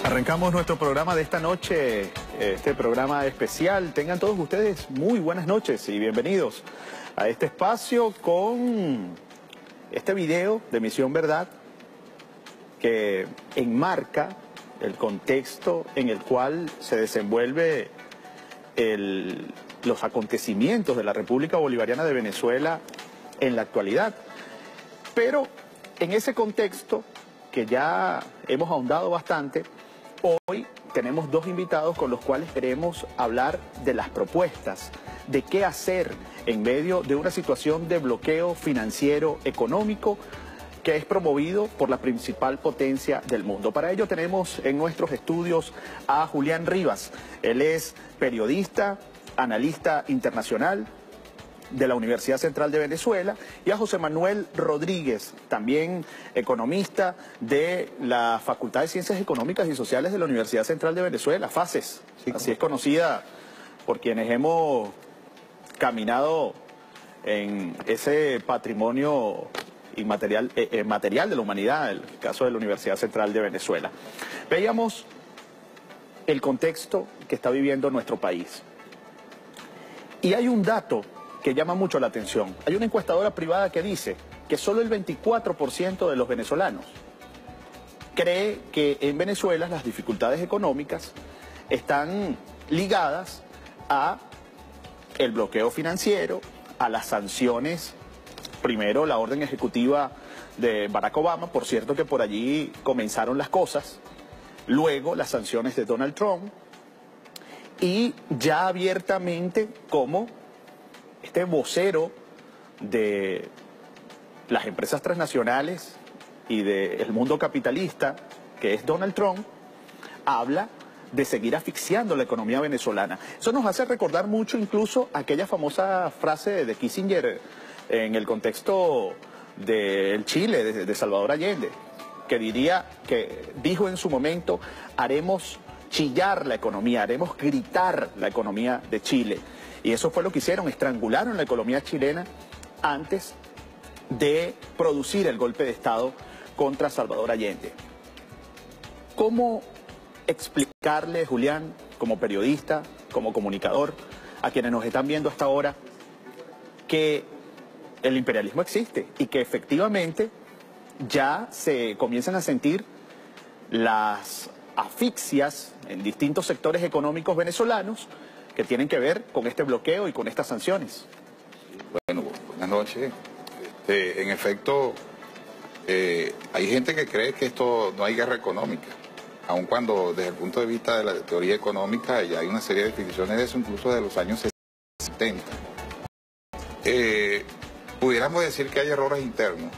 Arrancamos nuestro programa de esta noche, este programa especial. Tengan todos ustedes muy buenas noches y bienvenidos a este espacio con este video de Misión Verdad que enmarca el contexto en el cual se desenvuelve los acontecimientos de la República Bolivariana de Venezuela en la actualidad. Pero en ese contexto, que ya hemos ahondado bastante, hoy tenemos dos invitados con los cuales queremos hablar de las propuestas, de qué hacer en medio de una situación de bloqueo financiero económico que es promovido por la principal potencia del mundo. Para ello tenemos en nuestros estudios a Julián Rivas. Él es periodista, analista internacional de la Universidad Central de Venezuela, y a José Manuel Rodríguez, también economista de la Facultad de Ciencias Económicas y Sociales de la Universidad Central de Venezuela, FACES, sí, así es conocida por quienes hemos caminado en ese patrimonio inmaterial, material de la humanidad, el caso de la Universidad Central de Venezuela. Veíamos el contexto que está viviendo nuestro país. Y hay un dato que llama mucho la atención. Hay una encuestadora privada que dice que solo el 24% de los venezolanos cree que en Venezuela las dificultades económicas están ligadas a el bloqueo financiero, a las sanciones, primero la orden ejecutiva de Barack Obama, por cierto que por allí comenzaron las cosas, luego las sanciones de Donald Trump, y ya abiertamente como este vocero de las empresas transnacionales y del mundo capitalista, que es Donald Trump, habla de seguir asfixiando la economía venezolana. Eso nos hace recordar mucho incluso aquella famosa frase de Kissinger en el contexto del Chile, de Salvador Allende, que dijo en su momento: haremos chillar la economía, haremos gritar la economía de Chile. Y eso fue lo que hicieron, estrangularon la economía chilena antes de producir el golpe de Estado contra Salvador Allende. ¿Cómo explicarle, Julián, como periodista, como comunicador, a quienes nos están viendo hasta ahora, que el imperialismo existe y que efectivamente ya se comienzan a sentir las asfixias en distintos sectores económicos venezolanos que tienen que ver con este bloqueo y con estas sanciones? Bueno, buenas noches. En efecto, hay gente que cree que esto no hay guerra económica, aun cuando desde el punto de vista de la teoría económica ya hay una serie de definiciones de eso, incluso de los años 70. Pudiéramos decir que hay errores internos,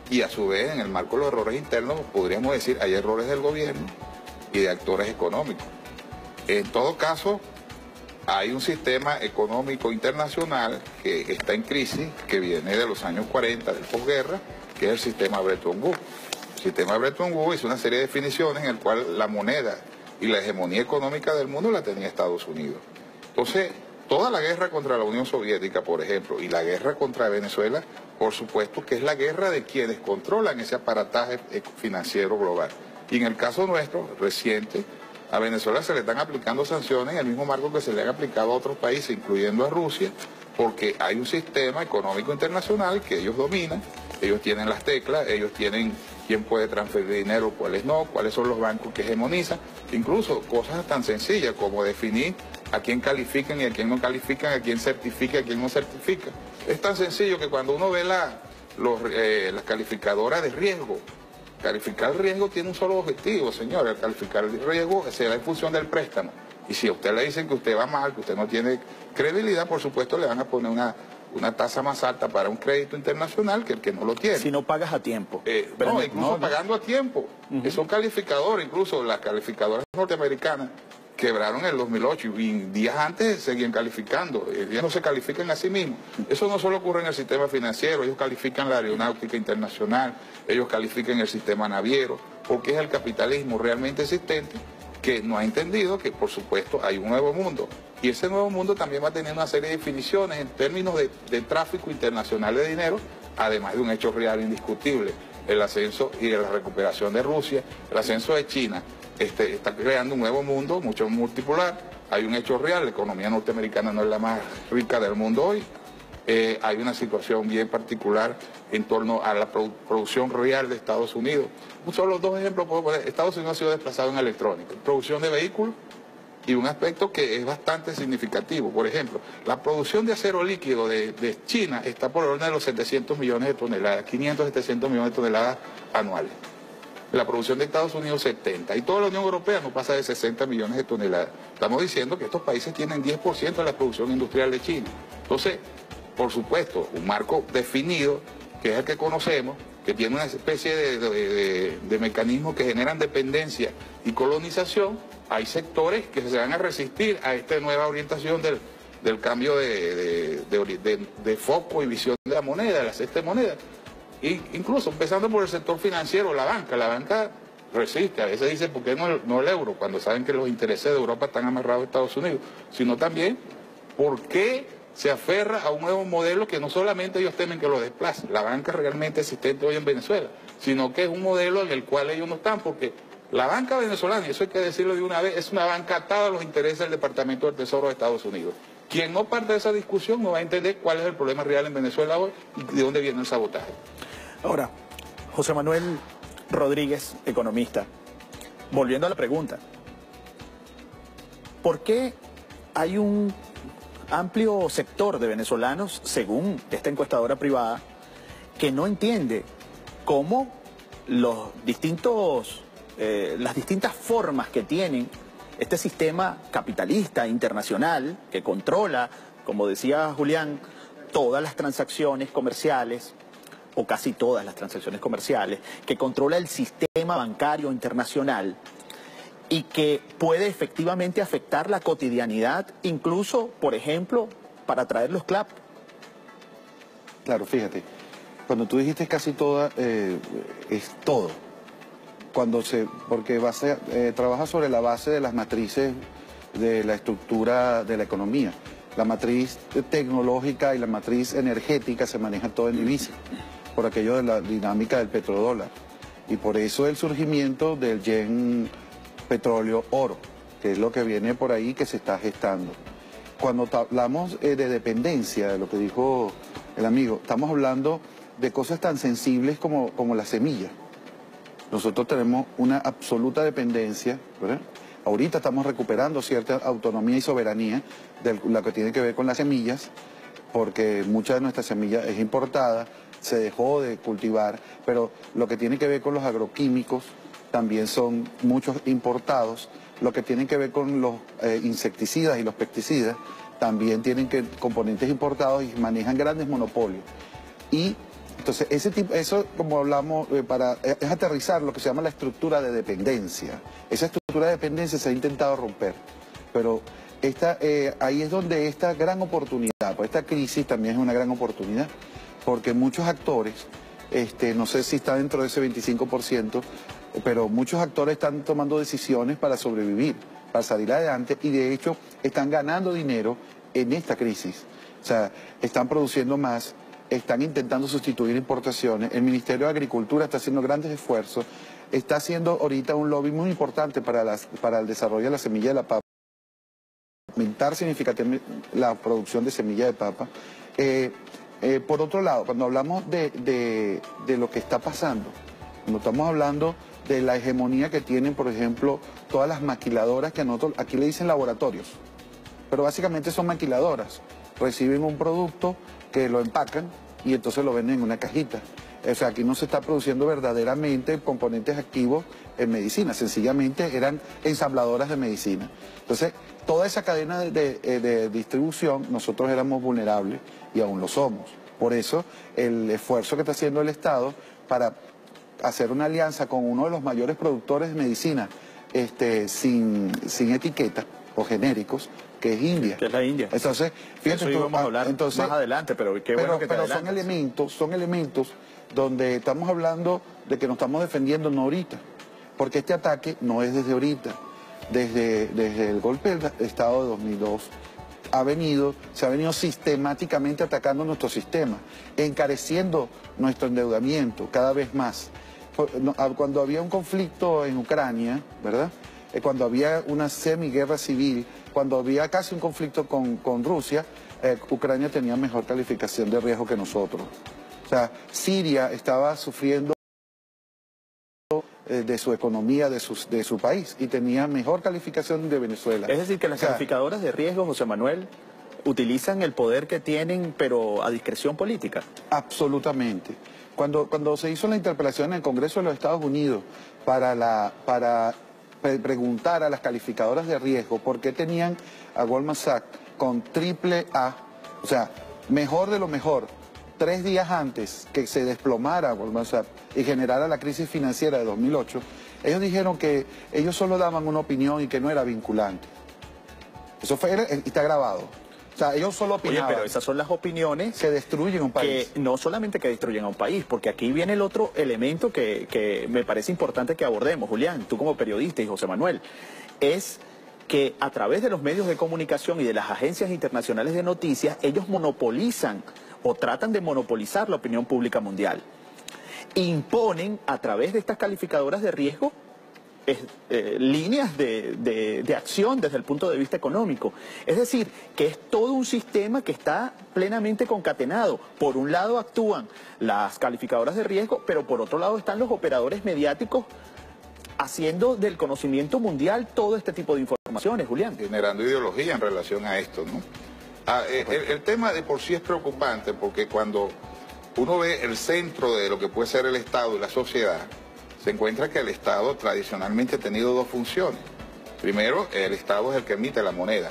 y a su vez, en el marco de los errores internos, podríamos decir hay errores del gobierno y de actores económicos. En todo caso, hay un sistema económico internacional que está en crisis, que viene de los años 40, del posguerra, que es el sistema Bretton Woods. El sistema Bretton Woods hizo una serie de definiciones en el cual la moneda y la hegemonía económica del mundo la tenía Estados Unidos. Entonces, toda la guerra contra la Unión Soviética, por ejemplo, y la guerra contra Venezuela, por supuesto que es la guerra de quienes controlan ese aparataje financiero global. Y en el caso nuestro, reciente, a Venezuela se le están aplicando sanciones en el mismo marco que se le han aplicado a otros países, incluyendo a Rusia, porque hay un sistema económico internacional que ellos dominan, ellos tienen las teclas, ellos tienen quién puede transferir dinero, cuáles no, cuáles son los bancos que hegemonizan, incluso cosas tan sencillas como definir a quién califican y a quién no califican, a quién certifica y a quién no certifica. Es tan sencillo que cuando uno ve las calificadoras de riesgo, calificar el riesgo tiene un solo objetivo, señor. El calificar el riesgo se da en función del préstamo. Y si a usted le dicen que usted va mal, que usted no tiene credibilidad, por supuesto le van a poner una tasa más alta para un crédito internacional que el que no lo tiene. Si no pagas a tiempo. Incluso pagando a tiempo. Son calificadores, incluso las calificadoras norteamericanas quebraron en el 2008 y días antes seguían calificando. Ellos no se califican a sí mismos. Eso no solo ocurre en el sistema financiero, ellos califican la aeronáutica internacional, ellos califican el sistema naviero, porque es el capitalismo realmente existente que no ha entendido que, por supuesto, hay un nuevo mundo. Y ese nuevo mundo también va a tener una serie de definiciones en términos de tráfico internacional de dinero, además de un hecho real indiscutible, el ascenso y la recuperación de Rusia, el ascenso de China está creando un nuevo mundo, mucho multipolar. Hay un hecho real, la economía norteamericana no es la más rica del mundo hoy. Hay una situación bien particular en torno a la producción real de Estados Unidos. Solo dos ejemplos puedo poner. Estados Unidos ha sido desplazado en electrónica, producción de vehículos, y un aspecto que es bastante significativo. Por ejemplo, la producción de acero líquido de China está por el orden de los 700 millones de toneladas, 500, 700 millones de toneladas anuales. La producción de Estados Unidos 70, y toda la Unión Europea no pasa de 60 millones de toneladas. Estamos diciendo que estos países tienen 10% de la producción industrial de China. Entonces, por supuesto, un marco definido, que es el que conocemos, que tiene una especie de mecanismos que generan dependencia y colonización. Hay sectores que se van a resistir a esta nueva orientación del cambio de foco y visión de la moneda, de la cesta de moneda. Y incluso empezando por el sector financiero, la banca resiste. A veces dice, ¿por qué no el euro? Cuando saben que los intereses de Europa están amarrados a Estados Unidos, sino también, ¿por qué se aferra a un nuevo modelo que no solamente ellos temen que lo desplace, la banca realmente existente hoy en Venezuela, sino que es un modelo en el cual ellos no están, porque la banca venezolana, y eso hay que decirlo de una vez, es una banca atada a los intereses del Departamento del Tesoro de Estados Unidos. Quien no parte de esa discusión no va a entender cuál es el problema real en Venezuela hoy y de dónde viene el sabotaje. Ahora, José Manuel Rodríguez, economista, volviendo a la pregunta, ¿por qué hay un amplio sector de venezolanos, según esta encuestadora privada, que no entiende cómo las distintas formas que tienen este sistema capitalista internacional que controla, como decía Julián, todas las transacciones comerciales, o casi todas las transacciones comerciales, que controla el sistema bancario internacional y que puede efectivamente afectar la cotidianidad, incluso, por ejemplo, para traer los CLAP? Claro, fíjate, cuando tú dijiste casi toda, es todo. Porque trabaja sobre la base de las matrices de la estructura de la economía. La matriz tecnológica y la matriz energética se manejan todo en divisa, por aquello de la dinámica del petrodólar. Y por eso el surgimiento del yen petróleo oro, que es lo que viene por ahí, que se está gestando. Cuando hablamos de dependencia, de lo que dijo el amigo, estamos hablando de cosas tan sensibles como la semilla. Nosotros tenemos una absoluta dependencia, ¿verdad? Ahorita estamos recuperando cierta autonomía y soberanía de lo que tiene que ver con las semillas, porque mucha de nuestra semilla es importada, se dejó de cultivar, pero lo que tiene que ver con los agroquímicos también son muchos importados. Lo que tiene que ver con los insecticidas y los pesticidas también tienen componentes importados y manejan grandes monopolios. Y entonces eso, como hablamos, es aterrizar lo que se llama la estructura de dependencia. Esa estructura de dependencia se ha intentado romper, pero ahí es donde esta gran oportunidad, pues esta crisis también es una gran oportunidad, porque muchos actores, no sé si está dentro de ese 25%, pero muchos actores están tomando decisiones para sobrevivir, para salir adelante, y de hecho están ganando dinero en esta crisis. O sea, están produciendo más, están intentando sustituir importaciones. El Ministerio de Agricultura está haciendo grandes esfuerzos, está haciendo ahorita un lobby muy importante para el desarrollo de la semilla de la papa, aumentar significativamente la producción de semilla de papa. Por otro lado, cuando hablamos de lo que está pasando, cuando estamos hablando de la hegemonía que tienen, por ejemplo, todas las maquiladoras, que aquí le dicen laboratorios, pero básicamente son maquiladoras. Reciben un producto que lo empacan y entonces lo venden en una cajita. O sea, aquí no se está produciendo verdaderamente componentes activos en medicina, sencillamente eran ensambladoras de medicina. Entonces, toda esa cadena de distribución, nosotros éramos vulnerables y aún lo somos. Por eso, el esfuerzo que está haciendo el Estado para hacer una alianza con uno de los mayores productores de medicina sin etiqueta o genéricos, que es India. Que es la India. Entonces, fíjate, eso íbamos a hablar más adelante, pero qué bueno que te adelantes. son elementos donde estamos hablando de que nos estamos defendiendo no ahorita, porque este ataque no es desde ahorita, desde el golpe del Estado de 2002 se ha venido sistemáticamente atacando nuestro sistema, encareciendo nuestro endeudamiento cada vez más. Cuando había un conflicto en Ucrania, ¿verdad? Cuando había una semiguerra civil, cuando había casi un conflicto con Rusia, Ucrania tenía mejor calificación de riesgo que nosotros. O sea, Siria estaba sufriendo de su economía, de su país, y tenía mejor calificación de Venezuela. Es decir, que las calificadoras de riesgo, José Manuel, utilizan el poder que tienen, pero a discreción política. Absolutamente. Cuando se hizo la interpelación en el Congreso de los Estados Unidos para preguntar a las calificadoras de riesgo por qué tenían a Goldman Sachs con AAA, o sea, mejor de lo mejor, 3 días antes que se desplomara Goldman Sachs y generara la crisis financiera de 2008, ellos dijeron que ellos solo daban una opinión y que no era vinculante. Eso está grabado. O sea, ellos solo opinaban. Oye, pero esas son las opiniones que destruyen un país. Que no solamente que destruyen a un país, porque aquí viene el otro elemento que me parece importante que abordemos, Julián, tú como periodista y José Manuel, es que a través de los medios de comunicación y de las agencias internacionales de noticias, ellos monopolizan o tratan de monopolizar la opinión pública mundial. Imponen a través de estas calificadoras de riesgo líneas de acción desde el punto de vista económico. Es decir, que es todo un sistema que está plenamente concatenado. Por un lado actúan las calificadoras de riesgo, pero por otro lado están los operadores mediáticos haciendo del conocimiento mundial todo este tipo de informaciones, Julián. Generando ideología en relación a esto, ¿no? El tema de por sí es preocupante porque cuando uno ve el centro de lo que puede ser el Estado y la sociedad, se encuentra que el Estado tradicionalmente ha tenido 2 funciones. Primero, el Estado es el que emite la moneda.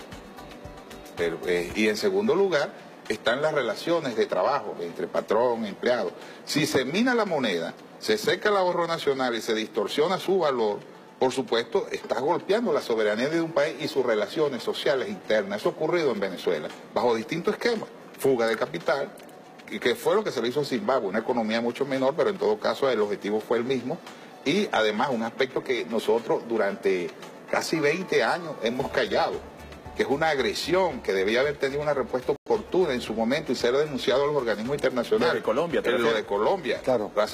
Y en segundo lugar, están las relaciones de trabajo entre patrón y empleado. Si se mina la moneda, se seca el ahorro nacional y se distorsiona su valor, por supuesto, está golpeando la soberanía de un país y sus relaciones sociales internas. Eso ha ocurrido en Venezuela, bajo distintos esquemas. Fuga de capital, que fue lo que se le hizo a Zimbabue, una economía mucho menor, pero en todo caso el objetivo fue el mismo. Y además un aspecto que nosotros durante casi 20 años hemos callado, que es una agresión que debía haber tenido una respuesta oportuna en su momento y ser denunciado a los organismos internacionales. Lo de Colombia, lo de Colombia, claro. La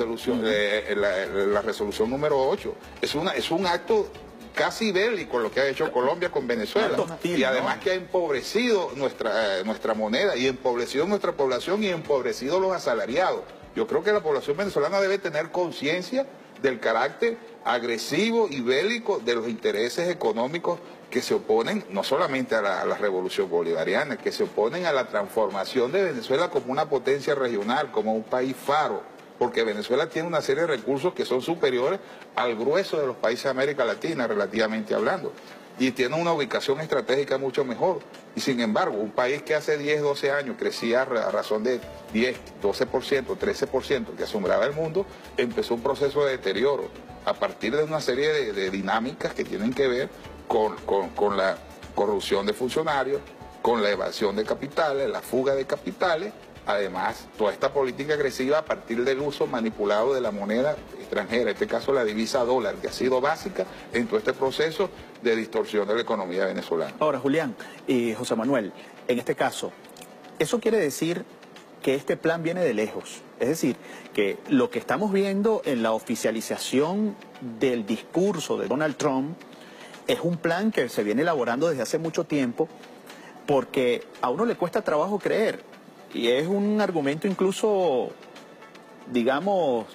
resolución número 8. Es un acto casi bélico lo que ha hecho Colombia con Venezuela. Hostil, y además, ¿no?, que ha empobrecido nuestra moneda y empobrecido nuestra población y empobrecido los asalariados. Yo creo que la población venezolana debe tener conciencia del carácter agresivo y bélico de los intereses económicos que se oponen no solamente a la revolución bolivariana, que se oponen a la transformación de Venezuela como una potencia regional, como un país faro, porque Venezuela tiene una serie de recursos que son superiores al grueso de los países de América Latina, relativamente hablando, y tiene una ubicación estratégica mucho mejor. Y sin embargo, un país que hace 10, 12 años crecía a razón de 10, 12%, 13%, que asombraba el mundo, empezó un proceso de deterioro a partir de una serie de dinámicas que tienen que ver con la corrupción de funcionarios, con la evasión de capitales, la fuga de capitales. Además, toda esta política agresiva a partir del uso manipulado de la moneda extranjera, en este caso la divisa dólar, que ha sido básica en todo este proceso de distorsión de la economía venezolana. Ahora, Julián y José Manuel, en este caso, ¿eso quiere decir que este plan viene de lejos? Es decir, que lo que estamos viendo en la oficialización del discurso de Donald Trump es un plan que se viene elaborando desde hace mucho tiempo, porque a uno le cuesta trabajo creer. Y es un argumento incluso, digamos,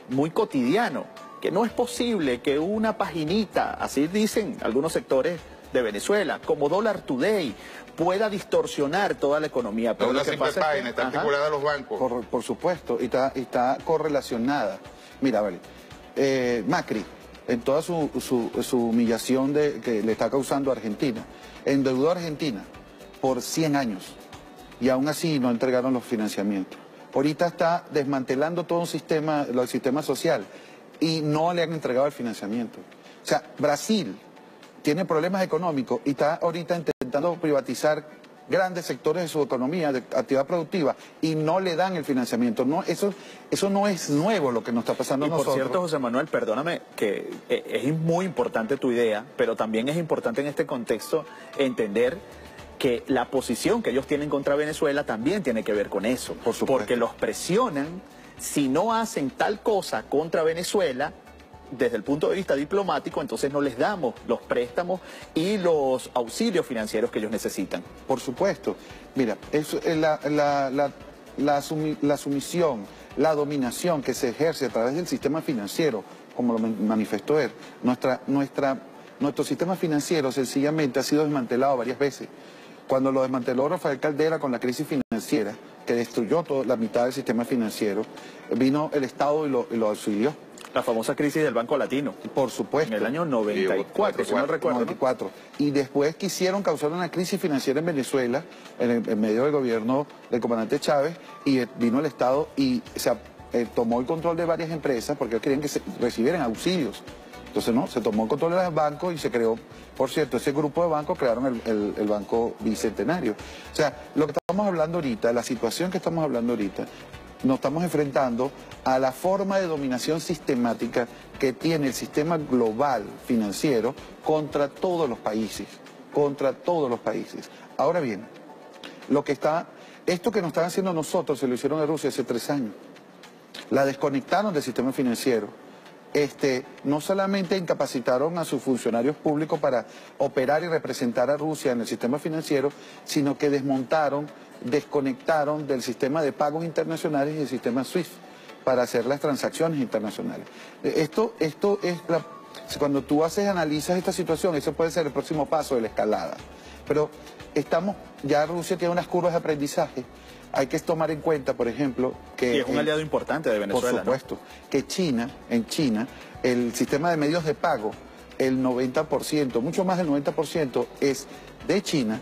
muy cotidiano, que no es posible que una paginita, así dicen algunos sectores de Venezuela, como Dollar Today, pueda distorsionar toda la economía. Pero una simple página, está articulada a los bancos. Por supuesto, y está correlacionada. Mira, vale, Macri, en toda su humillación que le está causando a Argentina, endeudó a Argentina por 100 años. Y aún así no entregaron los financiamientos. Ahorita está desmantelando todo el sistema social y no le han entregado el financiamiento. O sea, Brasil tiene problemas económicos y está ahorita intentando privatizar grandes sectores de su economía, de actividad productiva, y no le dan el financiamiento. No, eso no es nuevo lo que nos está pasando a nosotros. Por cierto, José Manuel, perdóname, que es muy importante tu idea, pero también es importante en este contexto entender que la posición que ellos tienen contra Venezuela también tiene que ver con eso. Por supuesto. Porque los presionan si no hacen tal cosa contra Venezuela, desde el punto de vista diplomático, entonces no les damos los préstamos y los auxilios financieros que ellos necesitan. Por supuesto. Mira, la sumisión, la dominación que se ejerce a través del sistema financiero, como lo manifestó él, nuestro sistema financiero sencillamente ha sido desmantelado varias veces. Cuando lo desmanteló Rafael Caldera con la crisis financiera, que destruyó la mitad del sistema financiero, vino el Estado y lo auxilió. La famosa crisis del Banco Latino. Por supuesto. En el año 94, si no recuerdo. 94. Y después quisieron causar una crisis financiera en Venezuela, en medio del gobierno del comandante Chávez, y vino el Estado y tomó el control de varias empresas porque querían que recibieran auxilios. Entonces, no, se tomó el control de los bancos y se creó, por cierto, ese grupo de bancos crearon el Banco Bicentenario. O sea, lo que estamos hablando ahorita, la situación que estamos hablando ahorita, nos estamos enfrentando a la forma de dominación sistemática que tiene el sistema global financiero contra todos los países, Ahora bien, esto que nos están haciendo nosotros se lo hicieron a Rusia hace 3 años. La desconectaron del sistema financiero. No solamente incapacitaron a sus funcionarios públicos para operar y representar a Rusia en el sistema financiero, sino que desconectaron del sistema de pagos internacionales y del sistema SWIFT para hacer las transacciones internacionales. Cuando tú analizas esta situación, eso puede ser el próximo paso de la escalada. Pero ya Rusia tiene unas curvas de aprendizaje. Hay que tomar en cuenta, por ejemplo, que... Y es un aliado importante de Venezuela, por supuesto, ¿no? Que en China, el sistema de medios de pago, el 90%, mucho más del 90% es de China,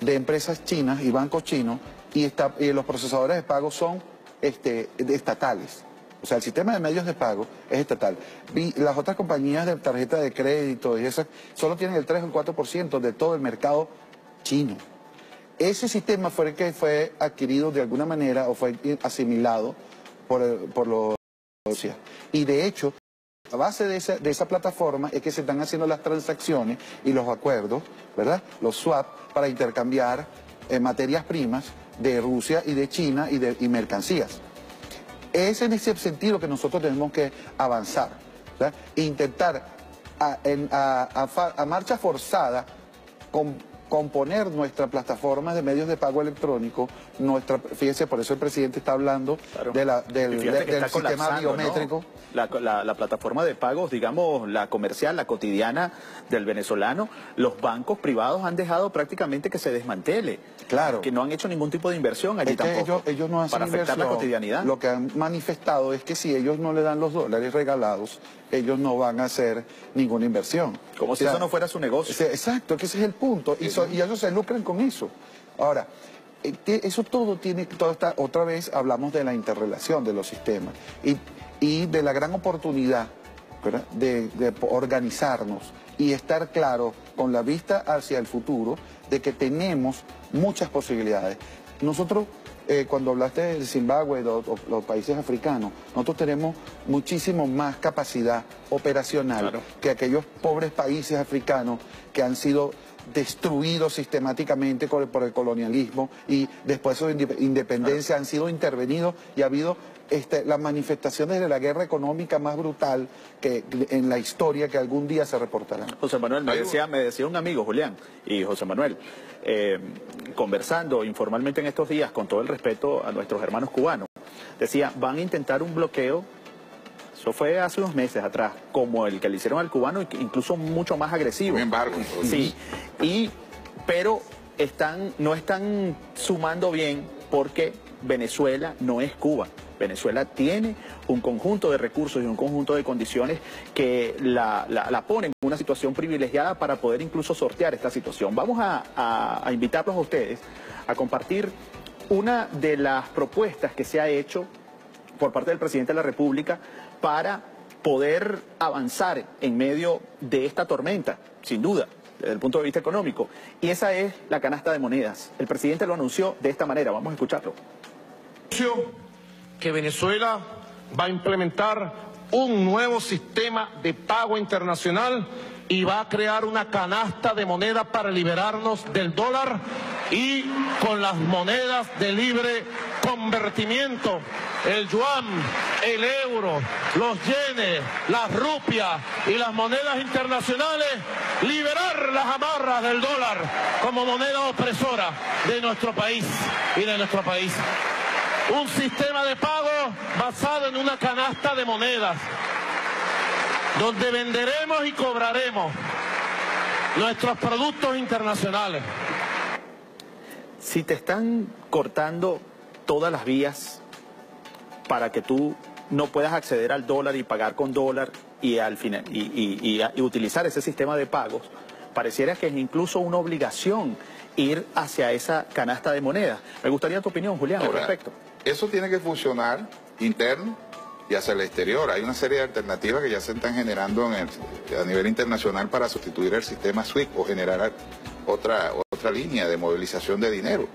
de empresas chinas y bancos chinos, y los procesadores de pago son estatales. O sea, el sistema de medios de pago es estatal. Las otras compañías de tarjeta de crédito y esas solo tienen el 3 o el 4% de todo el mercado chino. Ese sistema fue el que fue adquirido de alguna manera o fue asimilado por los Rusia. Y de hecho, a base de esa plataforma es que se están haciendo las transacciones y los acuerdos, ¿verdad? Los swap para intercambiar materias primas de Rusia y de China y mercancías. Es en ese sentido que nosotros tenemos que avanzar, ¿verdad? E intentar a marcha forzada componer nuestra plataforma de medios de pago electrónico, fíjese, por eso el presidente está hablando del sistema biométrico. ¿No? La plataforma de pagos, digamos, la comercial, la cotidiana del venezolano, los bancos privados han dejado prácticamente que se desmantele. Claro. Que no han hecho ningún tipo de inversión allí tampoco. Ellos no hacen para afectar inversión. La cotidianidad. Lo que han manifestado es que si ellos no le dan los dólares regalados, ellos no van a hacer ninguna inversión. Como si eso no fuera su negocio. Exacto, que ese es el punto. Y ellos se lucran con eso. Ahora, eso todo está, otra vez hablamos de la interrelación de los sistemas y de la gran oportunidad, ¿verdad? de organizarnos y estar claros con la vista hacia el futuro de que tenemos muchas posibilidades. Nosotros, cuando hablaste de Zimbabue, los países africanos, nosotros tenemos muchísimo más capacidad operacional que aquellos pobres países africanos que han sido destruidos sistemáticamente por el colonialismo y después de su independencia han sido intervenidos y ha habido las manifestaciones de la guerra económica más brutal que en la historia que algún día se reportará. José Manuel, me decía un amigo, Julián, y José Manuel, conversando informalmente en estos días, con todo el respeto a nuestros hermanos cubanos, decía, van a intentar un bloqueo. Eso fue hace unos meses atrás, como el que le hicieron al cubano, incluso mucho más agresivo. Un embargo. Sí, pero no están sumando bien porque Venezuela no es Cuba. Venezuela tiene un conjunto de recursos y un conjunto de condiciones que la ponen en una situación privilegiada para poder incluso sortear esta situación. Vamos a invitarlos a ustedes a compartir una de las propuestas que se ha hecho por parte del presidente de la República para poder avanzar en medio de esta tormenta, sin duda, desde el punto de vista económico. Y esa es la canasta de monedas. El presidente lo anunció de esta manera. Vamos a escucharlo. Que Venezuela va a implementar un nuevo sistema de pago internacional y va a crear una canasta de monedas para liberarnos del dólar y con las monedas de libre convertimiento, el yuan, el euro, los yenes, las rupias y las monedas internacionales, liberar las amarras del dólar como moneda opresora de nuestro país y de nuestro país. Un sistema de pago basado en una canasta de monedas, donde venderemos y cobraremos nuestros productos internacionales. Si te están cortando todas las vías para que tú no puedas acceder al dólar y pagar con dólar y al final y utilizar ese sistema de pagos, pareciera que es incluso una obligación ir hacia esa canasta de monedas. Me gustaría tu opinión, Julián, al respecto. Eso tiene que funcionar interno y hacia el exterior. Hay una serie de alternativas que ya se están generando a nivel internacional para sustituir el sistema SWIFT o generar otra línea de movilización de dinero.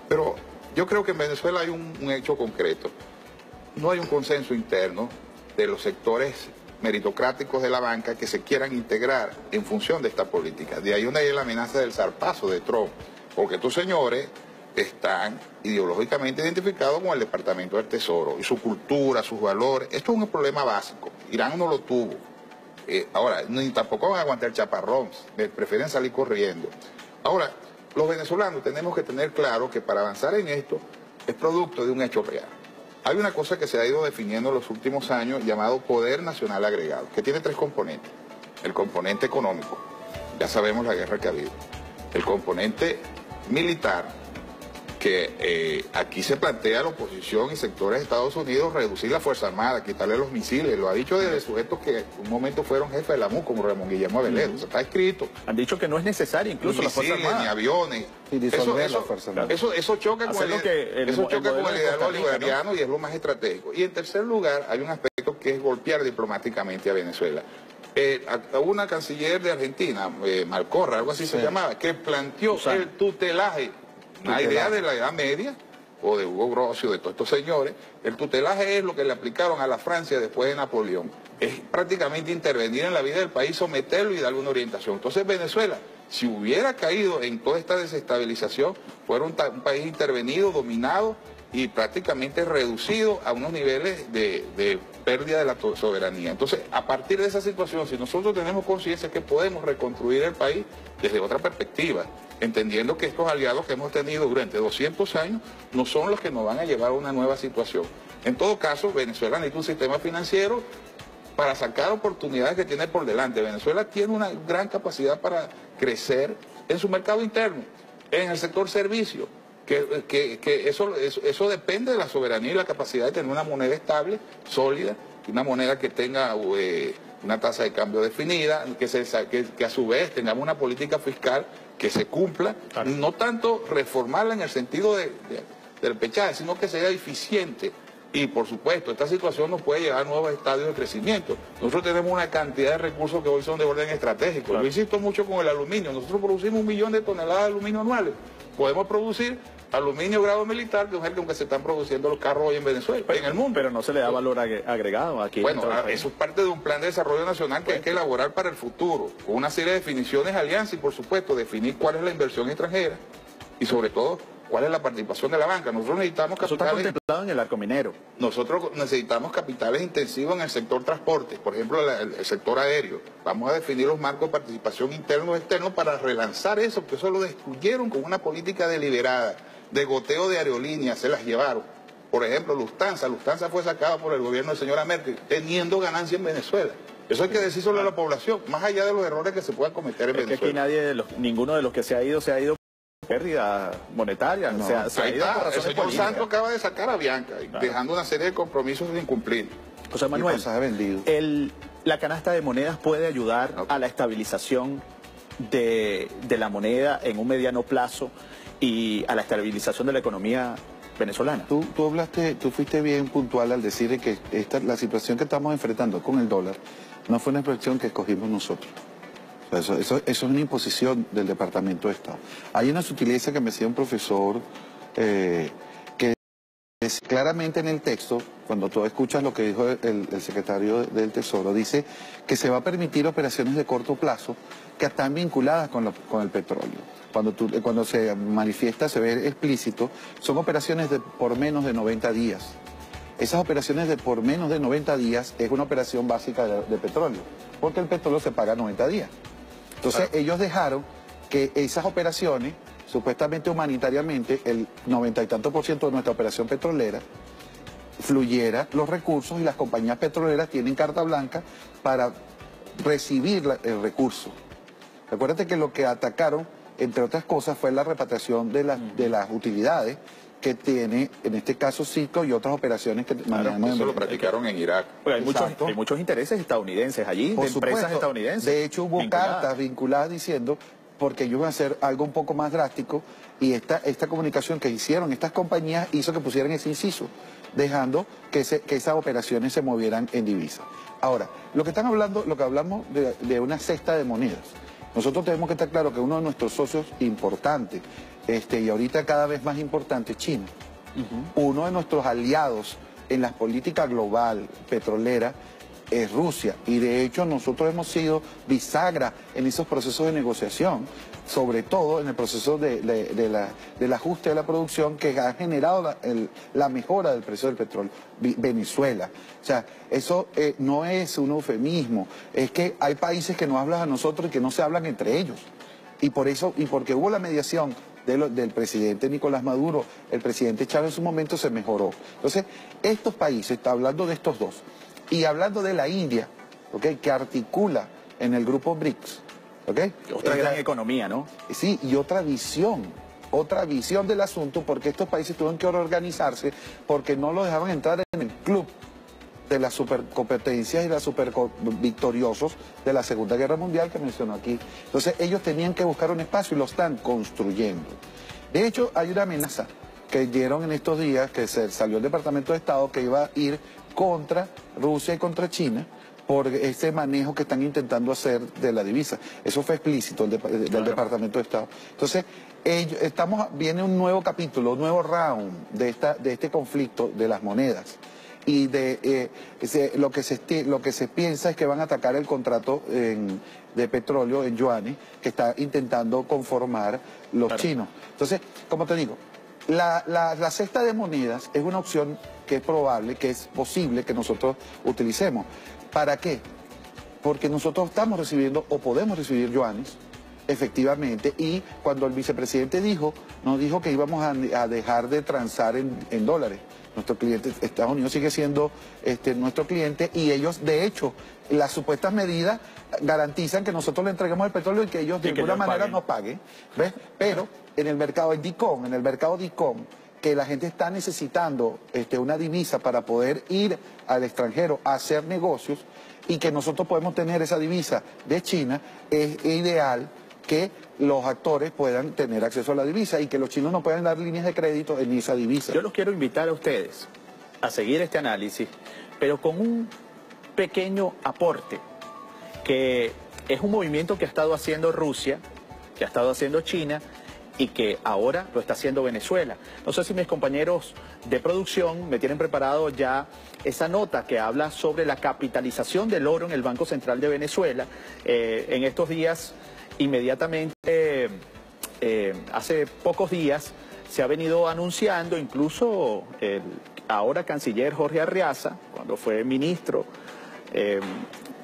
Pero yo creo que en Venezuela hay un hecho concreto. No hay un consenso interno de los sectores meritocráticos de la banca que se quieran integrar en función de esta política. De ahí donde hay la amenaza del zarpazo de Trump, porque estos señores están ideológicamente identificados con el Departamento del Tesoro y su cultura, sus valores. Esto es un problema básico. Irán no lo tuvo. Ahora, ni tampoco van a aguantar el chaparrón, prefieren salir corriendo. Ahora, los venezolanos tenemos que tener claro que para avanzar en esto es producto de un hecho real. Hay una cosa que se ha ido definiendo en los últimos años llamado poder nacional agregado, que tiene tres componentes. El componente económico, ya sabemos la guerra que ha habido. El componente militar, que aquí se plantea la oposición y sectores de Estados Unidos reducir la Fuerza Armada, quitarle los misiles. Lo ha dicho desde sujetos que en un momento fueron jefes de la MU, como Ramón Guillermo Aveledo. Eso está escrito. Han dicho que no es necesario incluso la Fuerza Armada. Ni aviones. Eso choca con el ideal bolivariano y es lo más estratégico. Y en tercer lugar, hay un aspecto que es golpear diplomáticamente a Venezuela. Una canciller de Argentina, Malcorra, algo así se llamaba, que planteó el tutelaje. Una idea de la Edad Media, o de Hugo Grocio, de todos estos señores. El tutelaje es lo que le aplicaron a la Francia después de Napoleón. Es prácticamente intervenir en la vida del país, someterlo y darle una orientación. Entonces Venezuela, si hubiera caído en toda esta desestabilización, fuera un país intervenido, dominado y prácticamente reducido a unos niveles de pérdida de la soberanía. Entonces, a partir de esa situación, si nosotros tenemos conciencia que podemos reconstruir el país desde otra perspectiva, entendiendo que estos aliados que hemos tenido durante 200 años no son los que nos van a llevar a una nueva situación. En todo caso, Venezuela necesita un sistema financiero para sacar oportunidades que tiene por delante. Venezuela tiene una gran capacidad para crecer en su mercado interno, en el sector servicio, que eso depende de la soberanía y la capacidad de tener una moneda estable, sólida, y una moneda que tenga una tasa de cambio definida, que a su vez tengamos una política fiscal que se cumpla, no tanto reformarla en el sentido del pechaje, sino que sea eficiente. Y por supuesto, esta situación nos puede llevar a nuevos estadios de crecimiento. Nosotros tenemos una cantidad de recursos que hoy son de orden estratégico. Yo insisto mucho con el aluminio. Nosotros producimos 1 millón de toneladas de aluminio anuales. Podemos producir aluminio grado militar, que es el que se están produciendo los carros hoy en Venezuela, en el mundo. Pero no se le da valor agregado aquí. Bueno, eso es parte de un plan de desarrollo nacional que hay que elaborar para el futuro, con una serie de definiciones, alianzas y, por supuesto, definir cuál es la inversión extranjera y, sobre todo, cuál es la participación de la banca. Nosotros necesitamos capitales. Eso está contemplado en el arco minero. Nosotros necesitamos capitales intensivos en el sector transporte, por ejemplo, el sector aéreo. Vamos a definir los marcos de participación interno y externo para relanzar eso, porque eso lo destruyeron con una política deliberada, de goteo de aerolíneas, se las llevaron. Por ejemplo, Lufthansa fue sacada por el gobierno de señora Merkel, teniendo ganancia en Venezuela. Eso hay que decir sobre la población, más allá de los errores que se puedan cometer en Venezuela. Que aquí ninguno de los que se ha ido pérdida monetaria. No, se ha ido por razones el señor políticas. Santos acaba de sacar a Bianca, dejando una serie de compromisos sin cumplir. José Manuel, la canasta de monedas puede ayudar a la estabilización de la moneda en un mediano plazo y a la estabilización de la economía venezolana. Tú fuiste bien puntual al decir que la situación que estamos enfrentando con el dólar no fue una expresión que escogimos nosotros. O sea, eso es una imposición del Departamento de Estado. Hay una sutileza que me decía un profesor claramente en el texto, cuando tú escuchas lo que dijo el secretario del Tesoro, dice que se va a permitir operaciones de corto plazo que están vinculadas con el petróleo. Cuando se manifiesta, se ve explícito, son operaciones por menos de 90 días. Esas operaciones de por menos de 90 días es una operación básica de petróleo, porque el petróleo se paga 90 días. Entonces ellos dejaron que esas operaciones, supuestamente humanitariamente, el 90 y tanto % de nuestra operación petrolera, fluyera los recursos y las compañías petroleras tienen carta blanca para recibir el recurso. Recuérdate que lo que atacaron, entre otras cosas, fue la repatriación de las utilidades que tiene, en este caso, Citgo y otras operaciones que manejamos. Eso lo practicaron en Irak. Hay muchos intereses estadounidenses allí, Por de supuesto, empresas estadounidenses. De hecho, hubo cartas vinculadas diciendo, porque ellos iban a hacer algo un poco más drástico, y esta comunicación que hicieron estas compañías hizo que pusieran ese inciso, dejando que esas operaciones se movieran en divisa. Ahora, lo que hablamos de una cesta de monedas. Nosotros tenemos que estar claro que uno de nuestros socios importantes, y ahorita cada vez más importante, China. Uno de nuestros aliados en la política global petrolera es Rusia. Y de hecho nosotros hemos sido bisagra en esos procesos de negociación, sobre todo en el proceso del ajuste de la producción que ha generado la mejora del precio del petróleo. Venezuela. O sea, eso no es un eufemismo, es que hay países que nos hablan a nosotros y que no se hablan entre ellos. Y por eso, y porque hubo la mediación del presidente Nicolás Maduro, el presidente Chávez en su momento se mejoró. Entonces, estos países, está hablando de estos dos, y hablando de la India, ¿okay?, que articula en el grupo BRICS, ¿okay? Otra gran economía, ¿no? Sí, y otra visión del asunto, porque estos países tuvieron que organizarse porque no lo dejaban entrar en el club de las supercompetencias y las supervictoriosos de la Segunda Guerra Mundial que mencionó aquí. Entonces ellos tenían que buscar un espacio y lo están construyendo. De hecho, hay una amenaza que dieron en estos días, que salió el Departamento de Estado, que iba a ir contra Rusia y contra China por ese manejo que están intentando hacer de la divisa. Eso fue explícito del Departamento de Estado. Entonces, viene un nuevo capítulo, un nuevo round de este conflicto de las monedas. Y lo que se piensa es que van a atacar el contrato de petróleo en yuanes que está intentando conformar los chinos. Entonces, como te digo, la cesta de monedas es una opción que es probable, que es posible que nosotros utilicemos. ¿Para qué? Porque nosotros estamos recibiendo o podemos recibir yuanes, efectivamente, y cuando el vicepresidente nos dijo que íbamos a dejar de transar en dólares. Nuestro cliente, Estados Unidos sigue siendo nuestro cliente, y ellos, de hecho, las supuestas medidas garantizan que nosotros le entreguemos el petróleo y que ellos de alguna manera nos paguen. ¿Ves? Pero en el mercado DICOM, que la gente está necesitando una divisa para poder ir al extranjero a hacer negocios, y que nosotros podemos tener esa divisa de China, es ideal que los actores puedan tener acceso a la divisa y que los chinos no puedan dar líneas de crédito en esa divisa. Yo los quiero invitar a ustedes a seguir este análisis, pero con un pequeño aporte, que es un movimiento que ha estado haciendo Rusia, que ha estado haciendo China, y que ahora lo está haciendo Venezuela. No sé si mis compañeros de producción me tienen preparado ya esa nota que habla sobre la capitalización del oro en el Banco Central de Venezuela. En estos días, inmediatamente, hace pocos días, se ha venido anunciando, incluso el ahora canciller Jorge Arriaza, cuando fue ministro,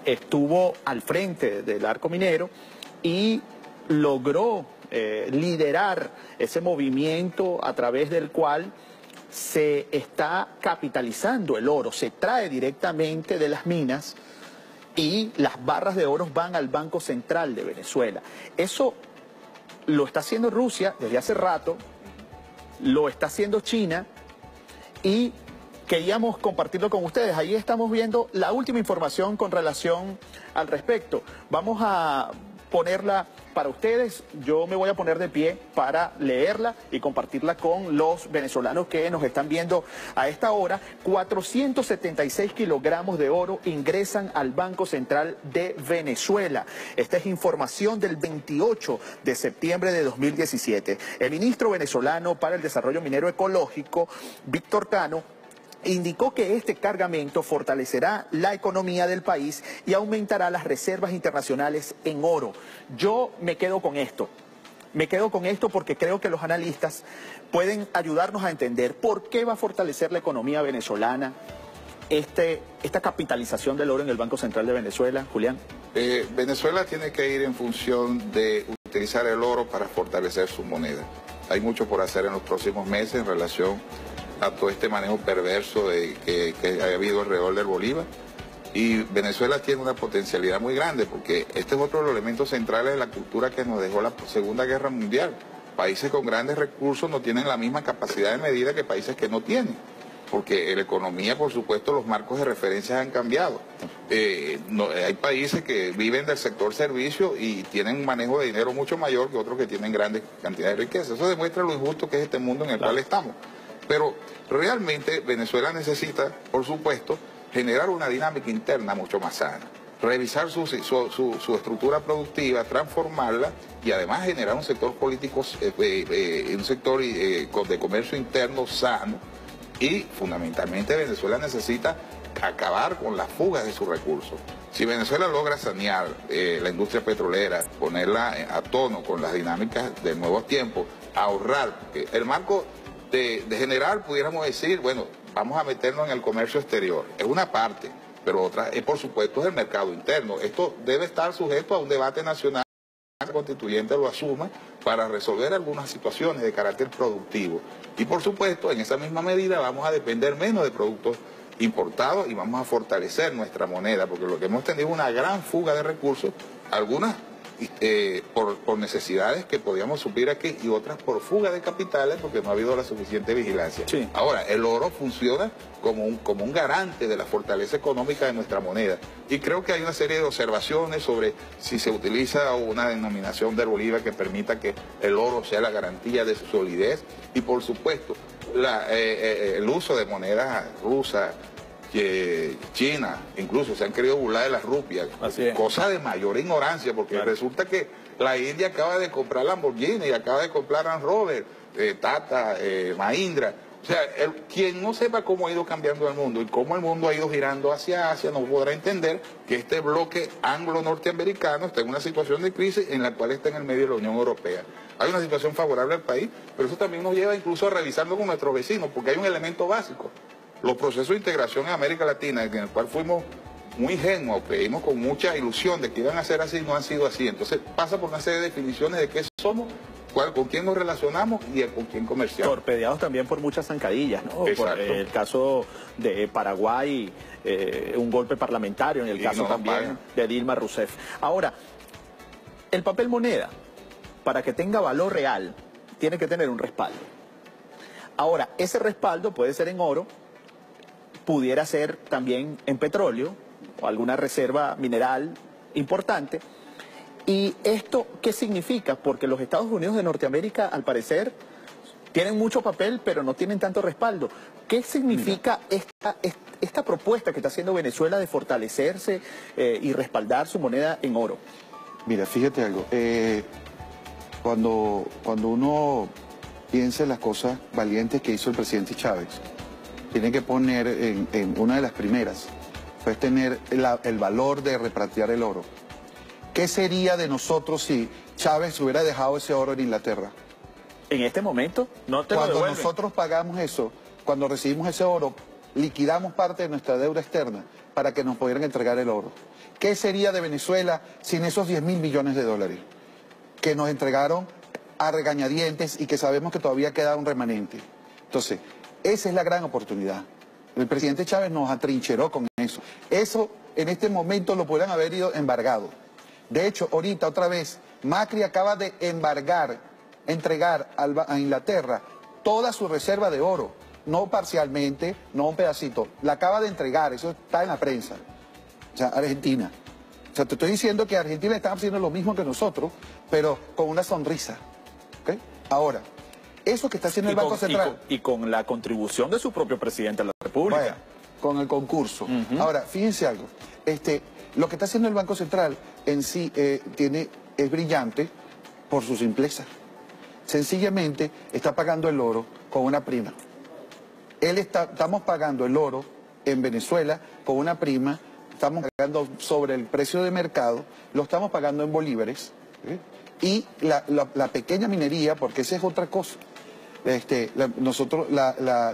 estuvo al frente del arco minero y logró liderar ese movimiento a través del cual se está capitalizando el oro, se trae directamente de las minas y las barras de oro van al Banco Central de Venezuela. Eso lo está haciendo Rusia desde hace rato, lo está haciendo China, y queríamos compartirlo con ustedes. Ahí estamos viendo la última información con relación al respecto. Vamos a ponerla para ustedes. Yo me voy a poner de pie para leerla y compartirla con los venezolanos que nos están viendo a esta hora. 476 kilogramos de oro ingresan al Banco Central de Venezuela. Esta es información del 28 de septiembre de 2017. El ministro venezolano para el Desarrollo Minero Ecológico, Víctor Cano, indicó que este cargamento fortalecerá la economía del país y aumentará las reservas internacionales en oro. Yo me quedo con esto. Me quedo con esto porque creo que los analistas pueden ayudarnos a entender por qué va a fortalecer la economía venezolana esta capitalización del oro en el Banco Central de Venezuela. Julián. Venezuela tiene que ir en función de utilizar el oro para fortalecer su moneda. Hay mucho por hacer en los próximos meses en relación a todo este manejo perverso que ha habido alrededor del Bolívar. Y Venezuela tiene una potencialidad muy grande porque este es otro de los elementos centrales de la cultura que nos dejó la Segunda Guerra Mundial. Países con grandes recursos no tienen la misma capacidad de medida que países que no tienen, porque en la economía, por supuesto, los marcos de referencia han cambiado. Hay países que viven del sector servicio y tienen un manejo de dinero mucho mayor que otros que tienen grandes cantidades de riqueza. Eso demuestra lo injusto que es este mundo en el cual estamos. Pero realmente Venezuela necesita, por supuesto, generar una dinámica interna mucho más sana, revisar su estructura productiva, transformarla y además generar un sector político, un sector de comercio interno sano. Y fundamentalmente Venezuela necesita acabar con las fugas de sus recursos. Si Venezuela logra sanear la industria petrolera, ponerla a tono con las dinámicas de nuevos tiempos, ahorrar, el marco de general pudiéramos decir, bueno, vamos a meternos en el comercio exterior. Es una parte, pero otra es, por supuesto, es el mercado interno. Esto debe estar sujeto a un debate nacional. La constituyente lo asuma para resolver algunas situaciones de carácter productivo. Y por supuesto, en esa misma medida vamos a depender menos de productos importados y vamos a fortalecer nuestra moneda, porque lo que hemos tenido es una gran fuga de recursos, algunas por necesidades que podíamos suplir aquí y otras por fuga de capitales porque no ha habido la suficiente vigilancia. Sí. Ahora, el oro funciona como un garante de la fortaleza económica de nuestra moneda y creo que hay una serie de observaciones sobre si se utiliza una denominación del Bolívar que permita que el oro sea la garantía de su solidez y por supuesto el uso de monedas rusas, China, incluso se han querido burlar de las rupias, cosa de mayor ignorancia, porque resulta que la India acaba de comprar Lamborghini, acaba de comprar Land Rover, Tata, Mahindra. O sea, quien no sepa cómo ha ido cambiando el mundo y cómo el mundo ha ido girando hacia Asia, no podrá entender que este bloque anglo-norteamericano está en una situación de crisis en la cual está en el medio de la Unión Europea. Hay una situación favorable al país, pero eso también nos lleva incluso a revisarlo con nuestros vecinos, porque hay un elemento básico. Los procesos de integración en América Latina, en el cual fuimos muy ingenuos, creímos con mucha ilusión de que iban a ser así, no han sido así. Entonces pasa por una serie de definiciones de qué somos, con quién nos relacionamos y con quién comerciamos. Torpedeados también por muchas zancadillas, ¿no? Por el caso de Paraguay, un golpe parlamentario, en el caso también de Dilma Rousseff. Ahora, el papel moneda, para que tenga valor real, tiene que tener un respaldo. Ahora, ese respaldo puede ser en oro, pudiera ser también en petróleo o alguna reserva mineral importante. ¿Y esto qué significa? Porque los Estados Unidos de Norteamérica, al parecer, tienen mucho papel, pero no tienen tanto respaldo. ¿Qué significa esta propuesta que está haciendo Venezuela de fortalecerse y respaldar su moneda en oro? Mira, fíjate algo. Cuando uno piensa en las cosas valientes que hizo el presidente Chávez, tiene que poner en una de las primeras, pues tener el valor de repatriar el oro. ¿Qué sería de nosotros si Chávez hubiera dejado ese oro en Inglaterra? En este momento no te lo devuelven. Cuando nosotros pagamos eso, cuando recibimos ese oro, liquidamos parte de nuestra deuda externa para que nos pudieran entregar el oro. ¿Qué sería de Venezuela sin esos 10.000 millones de dólares que nos entregaron a regañadientes y que sabemos que todavía queda un remanente? Entonces, esa es la gran oportunidad. El presidente Chávez nos atrincheró con eso. Eso en este momento lo podrían haber ido embargado. De hecho, ahorita otra vez, Macri acaba de entregar a Inglaterra toda su reserva de oro. No parcialmente, no un pedacito. La acaba de entregar, eso está en la prensa. O sea, Argentina. O sea, te estoy diciendo que Argentina está haciendo lo mismo que nosotros, pero con una sonrisa. ¿Okay? Ahora, eso que está haciendo el Banco Central... Y con la contribución de su propio presidente de la República. Vaya, con el concurso. Ahora, fíjense algo. Lo que está haciendo el Banco Central en sí es brillante por su simpleza. Sencillamente está pagando el oro con una prima. Estamos pagando el oro en Venezuela con una prima, estamos pagando sobre el precio de mercado, lo estamos pagando en bolívares, y la pequeña minería, porque esa es otra cosa. Nosotros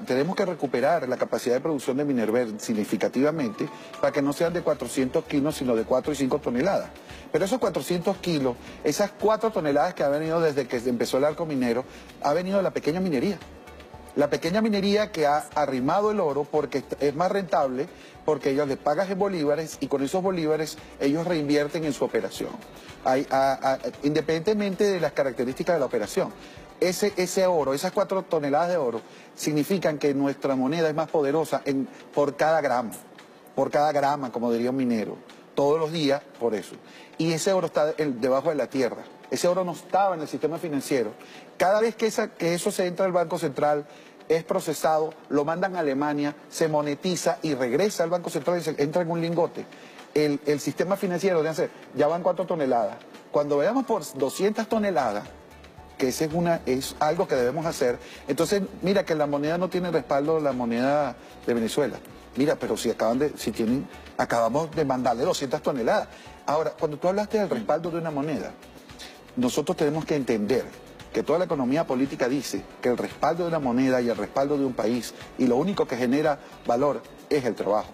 tenemos que recuperar la capacidad de producción de Minerver significativamente para que no sean de 400 kilos, sino de 4 y 5 toneladas. Pero esos 400 kilos, esas 4 toneladas que ha venido desde que empezó el arco minero, ha venido de la pequeña minería. La pequeña minería que ha arrimado el oro porque es más rentable, porque ellos les pagan en bolívares y con esos bolívares ellos reinvierten en su operación. Independientemente de las características de la operación. Ese oro, esas 4 toneladas de oro, significan que nuestra moneda es más poderosa por cada grama, como diría un minero, todos los días por eso. Y ese oro está debajo de la tierra, ese oro no estaba en el sistema financiero. Cada vez que eso se entra al Banco Central, es procesado, lo mandan a Alemania, se monetiza y regresa al Banco Central y entra en un lingote. El sistema financiero, ya van 4 toneladas. Cuando veamos por 200 toneladas, que ese es algo que debemos hacer. Entonces, mira que la moneda no tiene respaldo de la moneda de Venezuela. Mira, pero si acabamos de mandarle 200 toneladas. Ahora, cuando tú hablaste del respaldo de una moneda, nosotros tenemos que entender que toda la economía política dice que el respaldo de una moneda y el respaldo de un país, y lo único que genera valor es el trabajo.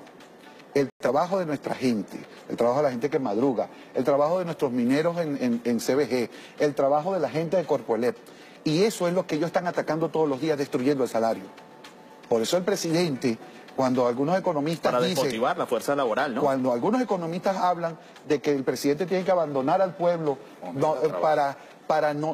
El trabajo de nuestra gente, el trabajo de la gente que madruga, el trabajo de nuestros mineros en CBG, el trabajo de la gente de Corpoelec. Y eso es lo que ellos están atacando todos los días, destruyendo el salario. Por eso el presidente, cuando algunos economistas para dicen... Para desmotivar la fuerza laboral, ¿no? Cuando algunos economistas hablan de que el presidente tiene que abandonar al pueblo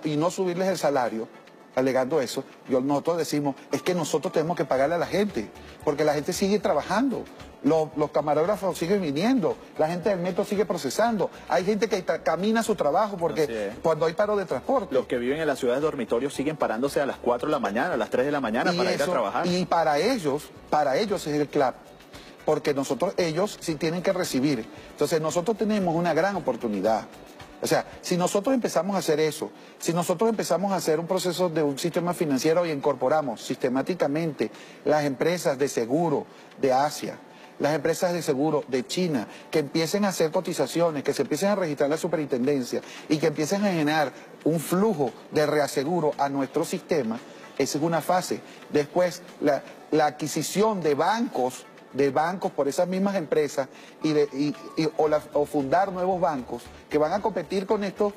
y no subirles el salario, alegando eso, nosotros decimos, es que nosotros tenemos que pagarle a la gente, porque la gente sigue trabajando. Los camarógrafos siguen viniendo, la gente del metro sigue procesando, hay gente que camina a su trabajo porque cuando hay paro de transporte. Los que viven en las ciudades dormitorios siguen parándose a las 4 de la mañana, a las 3 de la mañana para ir a trabajar. Y para ellos es el CLAP, porque ellos sí tienen que recibir. Entonces nosotros tenemos una gran oportunidad. O sea, si nosotros empezamos a hacer eso, si nosotros empezamos a hacer un proceso de un sistema financiero y incorporamos sistemáticamente las empresas de seguro de Asia, las empresas de seguro de China, que empiecen a hacer cotizaciones, que se empiecen a registrar la superintendencia y que empiecen a generar un flujo de reaseguro a nuestro sistema, esa es una fase. Después, la adquisición de bancos por esas mismas empresas o fundar nuevos bancos que van a competir con estos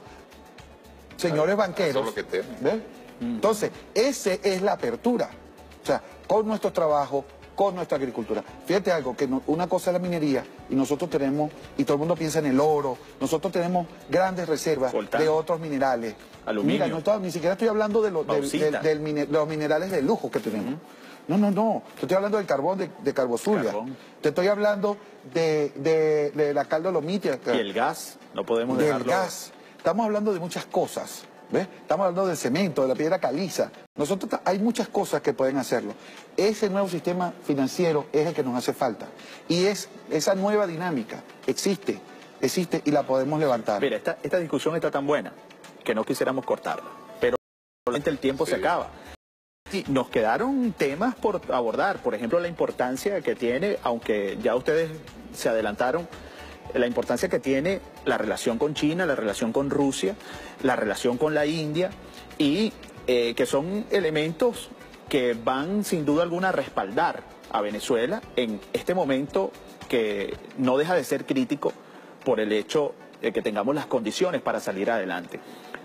señores banqueros. Eso es lo que tienen. Entonces, esa es la apertura. O sea, con nuestro trabajo, con nuestra agricultura. Fíjate algo, que una cosa es la minería y nosotros tenemos, y todo el mundo piensa en el oro, nosotros tenemos grandes reservas de otros minerales. Aluminio. Mira, ni siquiera estoy hablando de los minerales de lujo que tenemos. No, te estoy hablando del carbón de Carbozulia. Te estoy hablando de la caldolomitia. Y el gas, no podemos dejarlo. Del gas. Estamos hablando de muchas cosas. ¿Ves? Estamos hablando del cemento, de la piedra caliza. Hay muchas cosas que pueden hacerlo. Ese nuevo sistema financiero es el que nos hace falta. Y esa nueva dinámica existe y la podemos levantar. Mira, esta discusión está tan buena que no quisiéramos cortarla. Pero probablemente el tiempo se acaba. Sí, nos quedaron temas por abordar. Por ejemplo, la importancia que tiene, aunque ya ustedes se adelantaron, la importancia que tiene la relación con China, la relación con Rusia, la relación con la India, y que son elementos que van sin duda alguna a respaldar a Venezuela en este momento que no deja de ser crítico por el hecho de que tengamos las condiciones para salir adelante.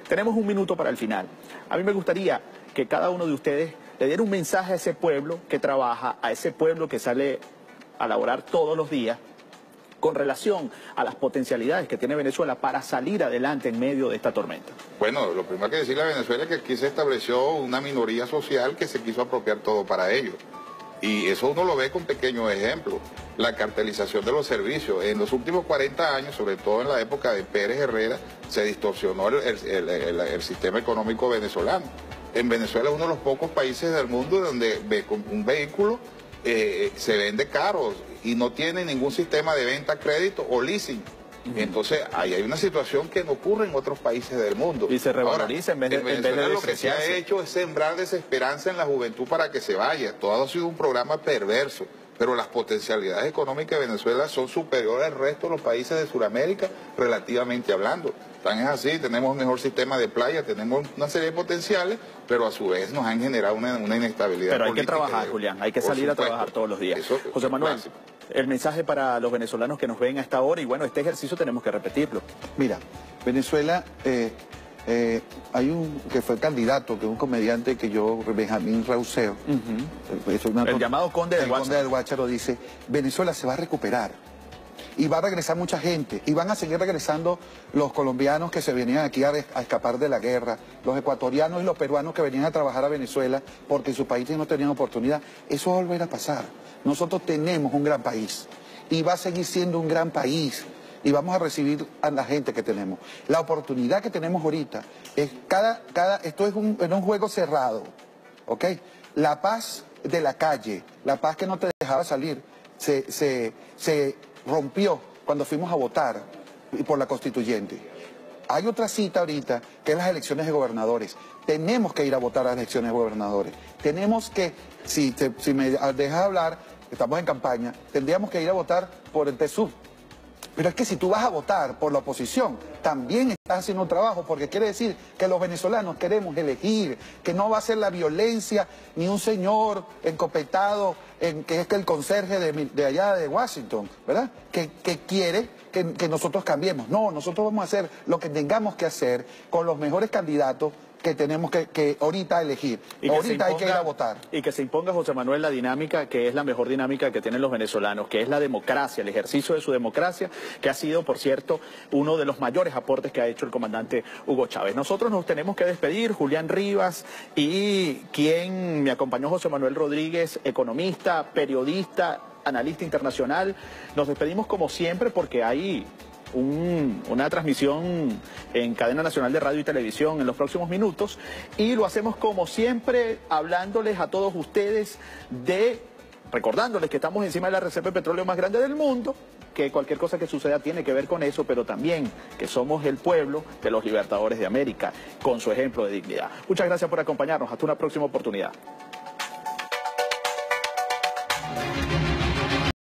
Tenemos un minuto para el final. A mí me gustaría que cada uno de ustedes le diera un mensaje a ese pueblo que trabaja, a ese pueblo que sale a laborar todos los días, con relación a las potencialidades que tiene Venezuela para salir adelante en medio de esta tormenta. Bueno, lo primero que decirle a Venezuela es que aquí se estableció una minoría social que se quiso apropiar todo para ellos. Y eso uno lo ve con pequeños ejemplos. La cartelización de los servicios. En los últimos 40 años, sobre todo en la época de Pérez Herrera, se distorsionó el sistema económico venezolano. En Venezuela es uno de los pocos países del mundo donde un vehículo se vende caro y no tiene ningún sistema de venta, crédito o leasing. Entonces, ahí hay una situación que no ocurre en otros países del mundo. Y se revaloriza Ahora, en Venezuela lo que se ha hecho es sembrar desesperanza en la juventud para que se vaya. Todo ha sido un programa perverso, pero las potencialidades económicas de Venezuela son superiores al resto de los países de Sudamérica, relativamente hablando. Tan es así, tenemos un mejor sistema de playa, tenemos una serie de potenciales, pero a su vez nos han generado una inestabilidad. Pero hay que trabajar, Julián, hay que salir a trabajar todos los días. José Manuel, el mensaje para los venezolanos que nos ven a esta hora, y bueno, este ejercicio tenemos que repetirlo. Mira, Venezuela, hay que fue candidato, que es un comediante que yo, Benjamín Rauseo, el llamado Conde del Guácharo. Conde del Guácharo dice, Venezuela se va a recuperar. Y va a regresar mucha gente, y van a seguir regresando los colombianos que se venían aquí a escapar de la guerra, los ecuatorianos y los peruanos que venían a trabajar a Venezuela porque en sus países no tenían oportunidad. Eso va a volver a pasar. Nosotros tenemos un gran país, y va a seguir siendo un gran país, y vamos a recibir a la gente que tenemos. La oportunidad que tenemos ahorita es esto es un juego cerrado, ¿ok? La paz de la calle, la paz que no te dejaba salir, se rompió cuando fuimos a votar por la constituyente. Hay otra cita ahorita, que es las elecciones de gobernadores. Tenemos que ir a votar a las elecciones de gobernadores. Tenemos que, si me dejas hablar, estamos en campaña, tendríamos que ir a votar por el PSUV. Pero es que si tú vas a votar por la oposición, también estás haciendo un trabajo, porque quiere decir que los venezolanos queremos elegir, que no va a ser la violencia ni un señor encopetado, que es el conserje de allá de Washington, ¿verdad? Que quiere que nosotros cambiemos. No, nosotros vamos a hacer lo que tengamos que hacer con los mejores candidatos que tenemos que ahorita elegir. Ahorita hay que ir a votar. Y que se imponga, José Manuel, la dinámica que es la mejor dinámica que tienen los venezolanos, que es la democracia, el ejercicio de su democracia, que ha sido, por cierto, uno de los mayores aportes que ha hecho el comandante Hugo Chávez. Nosotros nos tenemos que despedir, Julián Rivas, y quien me acompañó, José Manuel Rodríguez, economista, periodista, analista internacional. Nos despedimos como siempre porque hay una transmisión en cadena nacional de radio y televisión en los próximos minutos, y lo hacemos como siempre hablándoles a todos ustedes recordándoles que estamos encima de la reserva de petróleo más grande del mundo, que cualquier cosa que suceda tiene que ver con eso, pero también que somos el pueblo de los libertadores de América, con su ejemplo de dignidad. Muchas gracias por acompañarnos, hasta una próxima oportunidad.